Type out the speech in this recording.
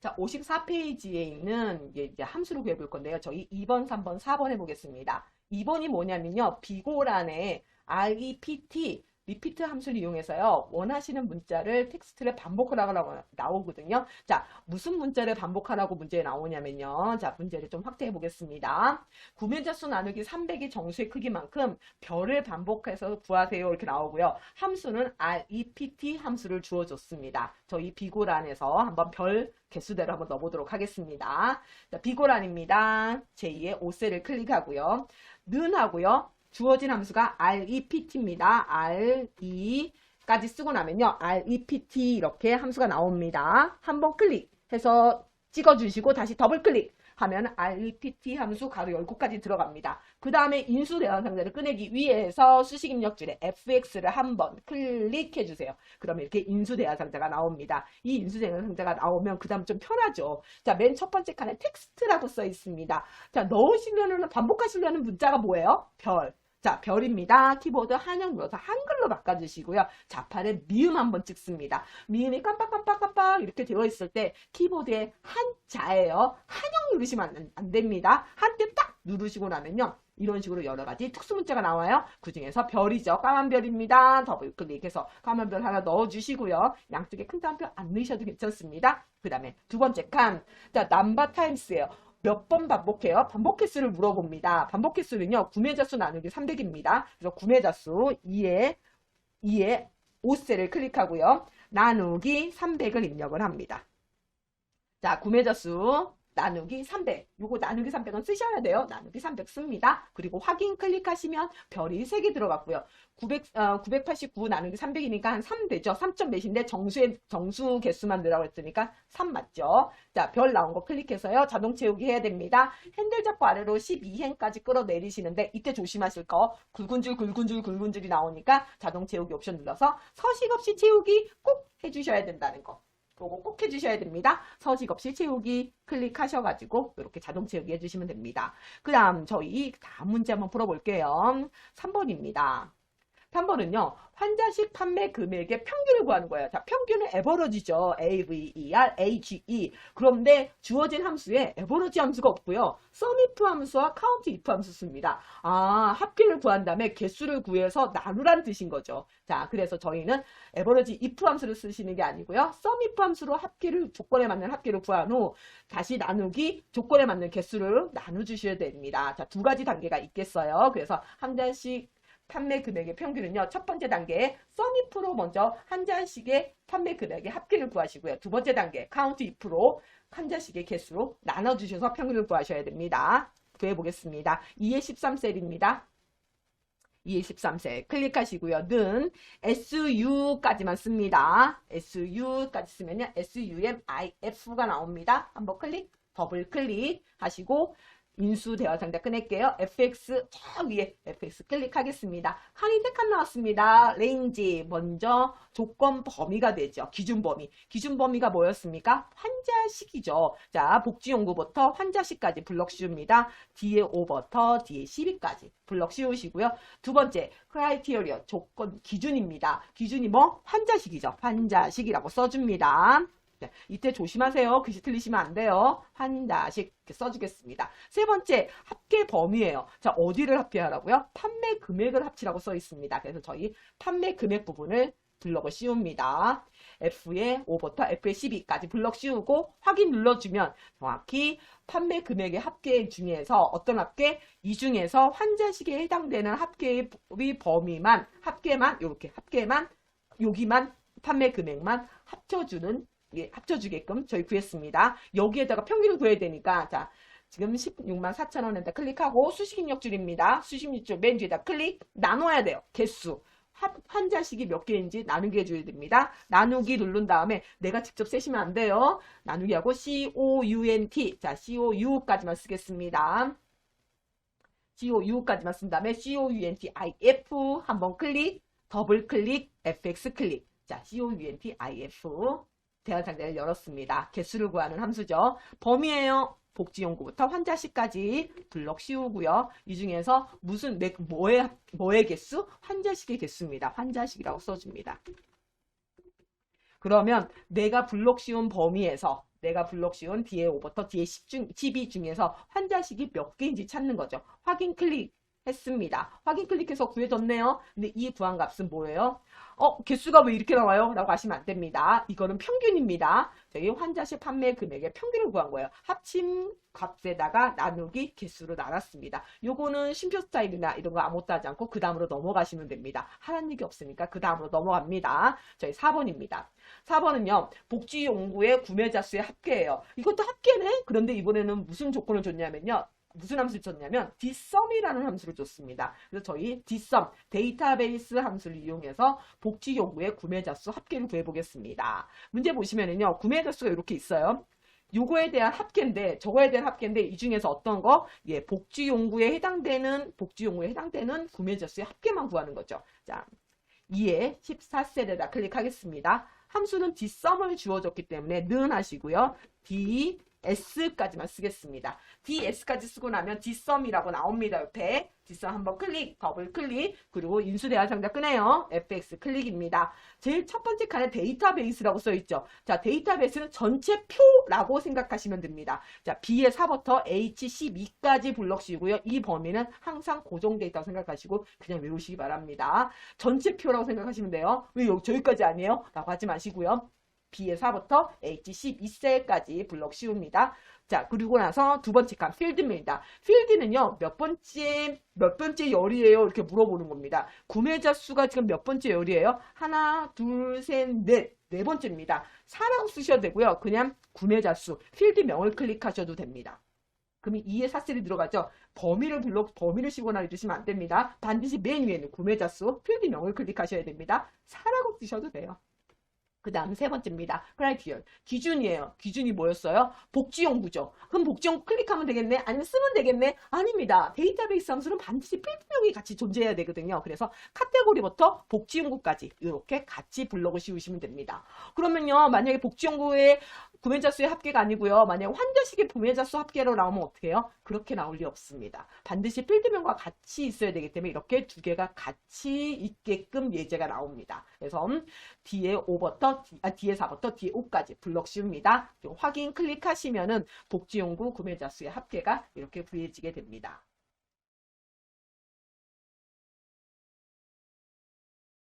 자, 54페이지에 있는 이제 함수를 구해볼 건데요. 저희 2번, 3번, 4번 해보겠습니다. 2번이 뭐냐면요. 비고란에 rept, 리피트 함수를 이용해서요. 원하시는 문자를 텍스트를 반복하라고 나오거든요. 자, 무슨 문자를 반복하라고 문제에 나오냐면요. 자, 문제를 좀 확대해 보겠습니다. 구매자 수 나누기 300이 정수의 크기만큼 별을 반복해서 구하세요. 이렇게 나오고요. 함수는 rept 함수를 주어줬습니다. 저희 비고란에서 한번 별 개수대로 한번 넣어보도록 하겠습니다. 자, 비고란입니다. 제2의 5셀을 클릭하고요. 는 하고요. 주어진 함수가 rept입니다. re까지 쓰고 나면요. rept 이렇게 함수가 나옵니다. 한번 클릭해서 찍어주시고 다시 더블 클릭하면 rept 함수 가로 열고까지 들어갑니다. 그 다음에 인수 대화상자를 꺼내기 위해서 수식 입력줄에 fx를 한번 클릭해주세요. 그러면 이렇게 인수 대화상자가 나옵니다. 이 인수 대화상자가 나오면 그 다음 좀 편하죠. 자, 맨 첫 번째 칸에 텍스트라고 써 있습니다. 자, 넣으시려는, 반복하시려는 문자가 뭐예요? 별. 자, 별입니다. 키보드 한영 눌러서 한글로 바꿔주시고요. 자판에 미음 한번 찍습니다. 미음이 깜빡깜빡깜빡 이렇게 되어 있을 때 키보드에 한자예요. 한영 누르시면 안 됩니다. 한때 딱 누르시고 나면요. 이런 식으로 여러 가지 특수 문자가 나와요. 그 중에서 별이죠. 까만 별입니다. 더블 클릭해서 까만 별 하나 넣어주시고요. 양쪽에 큰 따옴표 안 넣으셔도 괜찮습니다. 그 다음에 두 번째 칸. 자, 넘버 타임스예요. 몇 번 반복해요? 반복 횟수를 물어봅니다. 반복 횟수는요. 구매자 수 나누기 300입니다. 그래서 구매자 수 2에 5셀을 클릭하고요. 나누기 300을 입력을 합니다. 자, 구매자 수 나누기 300. 요거 나누기 300은 쓰셔야 돼요. 나누기 300 씁니다. 그리고 확인 클릭하시면 별이 3개 들어갔고요. 989 나누기 300이니까 한 3 되죠. 3점 몇인데 정수 개수만 넣으라고 했으니까 3 맞죠? 자, 별 나온 거 클릭해서요. 자동 채우기 해야 됩니다. 핸들 잡고 아래로 12행까지 끌어내리시는데 이때 조심하실 거 굵은 줄 굵은 줄 굵은 줄이 나오니까 자동 채우기 옵션 눌러서 서식 없이 채우기 꼭 해주셔야 된다는 거. 그거 꼭 해주셔야 됩니다. 서식 없이 채우기 클릭하셔가지고 이렇게 자동 채우기 해주시면 됩니다. 그 다음 저희 다음 문제 한번 풀어볼게요. 3번입니다. 3번은요. 환자식 판매 금액의 평균을 구하는 거예요. 자, 평균은 에버러지죠. AVER, AGE. 그런데 주어진 함수에 에버러지 함수가 없고요. sumIf 함수와 countIf 함수 씁니다. 아, 합계를 구한 다음에 개수를 구해서 나누란 뜻인 거죠. 자, 그래서 저희는 에버러지 if 함수를 쓰시는 게 아니고요. sumIf 함수로 합계를, 조건에 맞는 합계를 구한 후 다시 나누기 조건에 맞는 개수를 나눠주셔야 됩니다. 자, 두 가지 단계가 있겠어요. 그래서 한 잔씩 판매 금액의 평균은요. 첫 번째 단계에 sumif로 먼저 한 잔씩의 판매 금액의 합계를 구하시고요. 두 번째 단계 countif로 한 잔씩의 개수로 나눠주셔서 평균을 구하셔야 됩니다. 구해보겠습니다. 2의 13셀입니다. 2의 13셀 클릭하시고요. 는 SU까지만 씁니다. SU까지 쓰면요. SUMIF가 나옵니다. 한번 클릭, 더블 클릭 하시고 인수 대화 상자 꺼낼게요. fx 저 위에 fx 클릭하겠습니다. 칸이 3칸 나왔습니다. 레인지 먼저 조건 범위가 되죠. 기준 범위. 기준 범위가 뭐였습니까? 환자식이죠. 자, 복지용구부터 환자식까지 블럭 씌웁니다. 뒤에 5부터 뒤에 12까지 블럭 씌우시고요. 두 번째 크라이테리어 조건 기준입니다. 기준이 뭐? 환자식이죠. 환자식이라고 써줍니다. 네, 이때 조심하세요. 글씨 틀리시면 안 돼요. 환자식 이렇게 써주겠습니다. 세 번째, 합계 범위예요. 자, 어디를 합계하라고요? 판매 금액을 합치라고 써 있습니다. 그래서 저희 판매 금액 부분을 블럭을 씌웁니다. F의 5부터 F의 12까지 블럭 씌우고 확인 눌러주면 정확히 판매 금액의 합계 중에서 어떤 합계? 이 중에서 환자식에 해당되는 합계의 범위만, 합계만, 이렇게 합계만, 여기만 판매 금액만 합쳐주는 예, 합쳐주게끔 저희 구했습니다. 여기에다가 평균을 구해야 되니까 자 지금 16만 4천 원에다 클릭하고 수식 입력줄입니다. 수식 입력줄 맨 뒤에다 클릭 나눠야 돼요. 개수 환자식이 몇 개인지 나누게 해줘야 됩니다. 나누기 누른 다음에 내가 직접 쓰시면 안 돼요. 나누기하고 COUNT 자 COU까지만 쓰겠습니다. COU까지만 쓴 다음에 COUNTIF 한번 클릭 더블 클릭 FX 클릭 자 COUNTIF 대화상자를 열었습니다. 개수를 구하는 함수죠. 범위예요. 복지용구부터 환자식까지 블럭 씌우고요. 이 중에서 무슨 뭐의 개수? 환자식의 개수입니다. 환자식이라고 써줍니다. 그러면 내가 블럭 씌운 범위에서 내가 블록 씌운 뒤에 5부터 뒤에 12 중에서 환자식이 몇 개인지 찾는 거죠. 확인 클릭했습니다. 확인 클릭해서 구해졌네요. 근데 이 구한 값은 뭐예요? 개수가 왜 이렇게 나와요? 라고 하시면 안 됩니다. 이거는 평균입니다. 저희 환자실 판매 금액의 평균을 구한 거예요. 합침 값에다가 나누기 개수로 나눴습니다. 요거는 쉼표 스타일이나 이런 거 아무것도 하지 않고 그 다음으로 넘어가시면 됩니다. 하라는 얘기 없으니까 그 다음으로 넘어갑니다. 저희 4번입니다. 4번은요. 복지용구의 구매자 수의 합계예요. 이것도 합계네? 그런데 이번에는 무슨 조건을 줬냐면요. 무슨 함수를 줬냐면 dsum이라는 함수를 줬습니다. 그래서 저희 dsum 데이터베이스 함수를 이용해서 복지 요구의 구매자 수 합계를 구해 보겠습니다. 문제 보시면은요. 구매자 수가 이렇게 있어요. 요거에 대한 합계인데 저거에 대한 합계인데 이 중에서 어떤 거? 예, 복지 용구에 해당되는 구매자 수의 합계만 구하는 거죠. 자, 2에 14셀에다 클릭하겠습니다. 함수는 dsum을 주어줬기 때문에 는 하시고요. ds까지만 쓰겠습니다. ds까지 쓰고 나면 dsum이라고 나옵니다. 옆에 dsum 한번 클릭, 더블 클릭, 그리고 인수대화상자 끄네요. fx 클릭입니다. 제일 첫 번째 칸에 데이터베이스라고 써있죠. 자, 데이터베이스는 전체 표라고 생각하시면 됩니다. 자, B의 4부터 H12까지 블럭 씌우고요. 이 범위는 항상 고정되어 있다고 생각하시고 그냥 외우시기 바랍니다. 전체 표라고 생각하시면 돼요. 왜 저기까지 아니에요? 라고 하지 마시고요. B의 4부터 H12셀까지 블럭 씌웁니다. 자, 그리고 나서 두 번째 칸 필드입니다. 필드는요, 몇 번째 열이에요? 이렇게 물어보는 겁니다. 구매자 수가 지금 몇 번째 열이에요? 하나, 둘, 셋, 넷. 네 번째입니다. 4라고 쓰셔도 되고요. 그냥 구매자 수, 필드명을 클릭하셔도 됩니다. 그럼 2에 4셀이 들어가죠. 범위를 씌우거나 이러시면 안 됩니다. 반드시 맨 위에는 구매자 수, 필드명을 클릭하셔야 됩니다. 4라고 쓰셔도 돼요. 그 다음 세 번째입니다. 크라이티리언. 기준이에요. 기준이 뭐였어요? 복지용구죠. 그럼 복지용구 클릭하면 되겠네? 아니면 쓰면 되겠네? 아닙니다. 데이터베이스 함수는 반드시 필드명이 같이 존재해야 되거든요. 그래서 카테고리부터 복지용구까지 이렇게 같이 블럭을 씌우시면 됩니다. 그러면요. 만약에 복지용구의 구매자 수의 합계가 아니고요. 만약에 환자식의 구매자 수 합계로 나오면 어떻게 해요? 그렇게 나올 리 없습니다. 반드시 필드명과 같이 있어야 되기 때문에 이렇게 두 개가 같이 있게끔 예제가 나옵니다. 그래서 뒤에 4부터 뒤에 5까지 블럭 씌웁니다. 확인 클릭하시면은 복지용구 구매자 수의 합계가 이렇게 구해지게 됩니다.